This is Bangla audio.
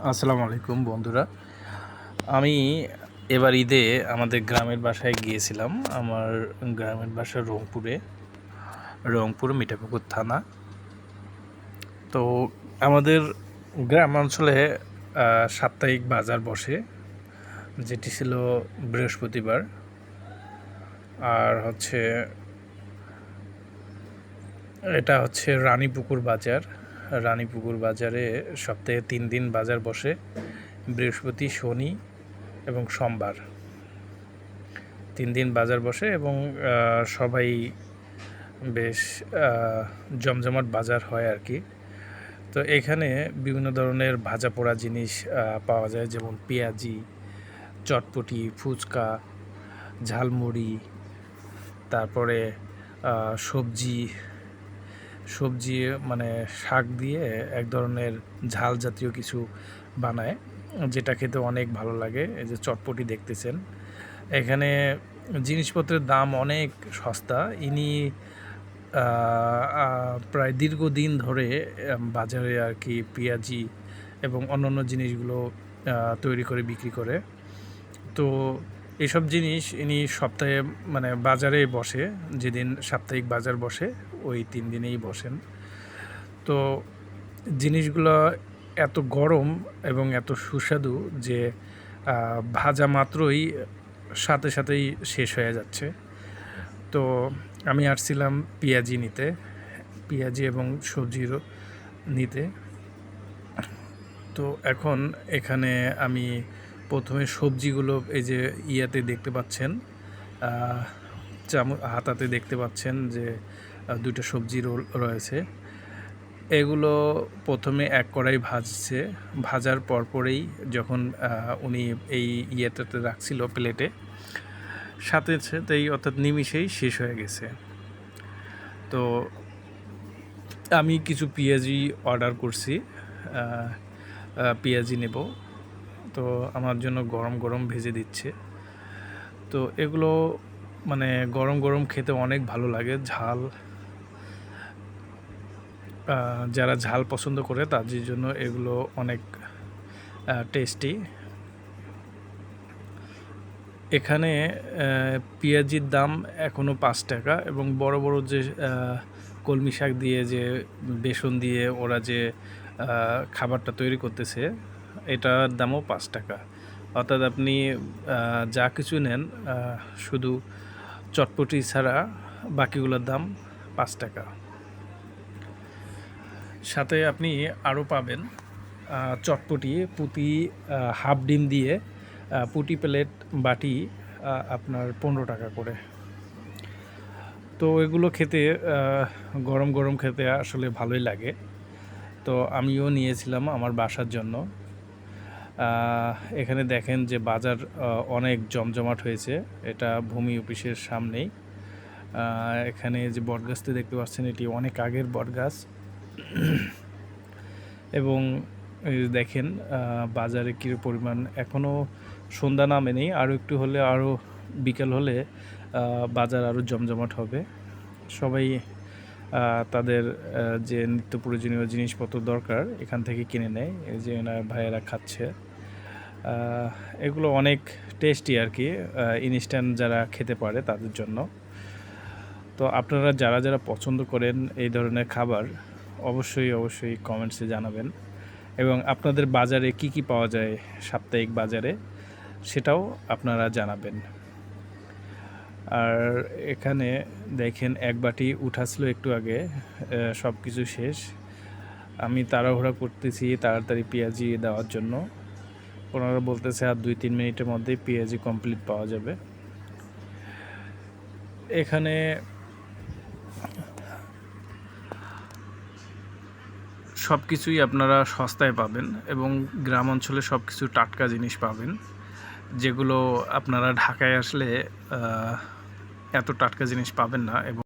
আসসালামু আলাইকুম বন্ধুরা। আমি এবার ঈদে আমাদের গ্রামের বাসায় গিয়েছিলাম। আমার গ্রামের বাসা রংপুর মিঠাপুকুর থানা। তো আমাদের গ্রাম অঞ্চলে সাপ্তাহিক বাজার বসে, যেটি ছিল বৃহস্পতিবার। আর এটা হচ্ছে রানীপুকুর বাজার। রানীপুকুর বাজারে সপ্তাহে 3 দিন বাজার বসে, বৃহস্পতি, শনি এবং সোমবার। 3 দিন বাজার বসে এবং সবাই বেশ জমজমাট বাজার হয় আর কি। তো এখানে বিভিন্ন ধরনের ভাজা পোড়া জিনিস পাওয়া যায়, যেমন পেঁয়াজি, চটপটি, ফুচকা, ঝালমুড়ি, তারপরে সবজি মানে শাক দিয়ে এক ধরনের ঝাল জাতীয় কিছু বানায়, যেটা খেতে অনেক ভালো লাগে। এই যে চটপটি দেখতেছেন, এখানে জিনিসপত্রের দাম অনেক সস্তা। ইনি প্রায় দীর্ঘদিন ধরে বাজারে আর কি পেঁয়াজি এবং অন্যান্য জিনিসগুলো তৈরি করে বিক্রি করে। তো এসব জিনিস ইনি সপ্তাহে মানে বাজারে বসে, যেদিন সাপ্তাহিক বাজার বসে ওই 3 দিনেই বসেন। তো জিনিসগুলো এত গরম এবং এত সুস্বাদু যে ভাজা মাত্রই সাথেই শেষ হয়ে যাচ্ছে। তো আমি আসছিলাম পেঁয়াজি এবং সবজিরও নিতে। তো এখন এখানে আমি প্রথমে সবজিগুলো এই যে দেখতে পাচ্ছেন, হাতাতে দেখতে পাচ্ছেন যে 2টা সবজি রোল রয়েছে। এগুলো প্রথমে এক কড়াই ভাজছে। ভাজার পরেই যখন উনি এই রাখছিল প্লেটে, সাথেই অর্থাৎ নিমিষেই শেষ হয়ে গেছে। তো আমি কিছু পেঁয়াজি অর্ডার করছি, পেঁয়াজি নেব। তো আমার জন্য গরম গরম ভেজে দিচ্ছে। তো এগুলো মানে গরম গরম খেতে অনেক ভালো লাগে। যারা ঝাল পছন্দ করে তাদের জন্য এগুলো অনেক টেস্টি। এখানে পেঁয়াজির দাম এখনও 5 টাকা, এবং বড় বড় যে কলমি শাক দিয়ে যে বেসন দিয়ে ওরা যে খাবারটা তৈরি করতেছে, এটার দামও 5 টাকা। অর্থাৎ আপনি যা কিছু নেন, শুধু চটপটি ছাড়া বাকিগুলোর দাম 5 টাকা। সাথে আপনি আরও পাবেন চটপটি, পুঁটি, হাফ ডিম দিয়ে পুঁটি প্লেট বাটি আপনার 15 টাকা করে। তো এগুলো খেতে গরম গরম খেতে আসলে ভালোই লাগে। তো আমিও নিয়েছিলাম আমার বাসার জন্য। এখানে দেখেন যে বাজার অনেক জমজমাট হয়েছে। এটা ভূমি অফিসের সামনেই। এখানে যে বটগাছটি দেখতে পাচ্ছেন, এটি অনেক আগের বটগাছ। এবং দেখেন বাজারে কী পরিমাণ, এখনও সন্ধ্যা নামেনি, আরও একটু হলে, আরও বিকেল হলে বাজার আরও জমজমাট হবে। সবাই তাদের যে নিত্য প্রয়োজনীয় জিনিসপত্র দরকার এখান থেকে কিনে নেয়। এই যে ভাইয়েরা খাচ্ছে, এগুলো অনেক টেস্টি আর কি, ইনস্ট্যান্ট যারা খেতে পারে তাদের জন্য। তো আপনারা যারা পছন্দ করেন এই ধরনের খাবার, অবশ্যই কমেন্টসে জানাবেন, এবং আপনাদের বাজারে কি পাওয়া যায় সাপ্তাহিক বাজারে সেটাও আপনারা জানাবেন। আর এখানে দেখেন এক বাটি উঠাছিল একটু আগে, সব কিছু শেষ। আমি তাড়াহুড়া করতেছি তাড়াতাড়ি পেঁয়াজি দেওয়ার জন্য। ওনারা বলতেছে আর 2-3 মিনিটের মধ্যেই পেঁয়াজি কমপ্লিট পাওয়া যাবে। এখানে সব কিছুই আপনারা সস্তায় পাবেন, এবং গ্রাম অঞ্চলে সব কিছু টাটকা জিনিস পাবেন, যেগুলো আপনারা ঢাকায় আসলে এত টাটকা জিনিস পাবেন না। এবং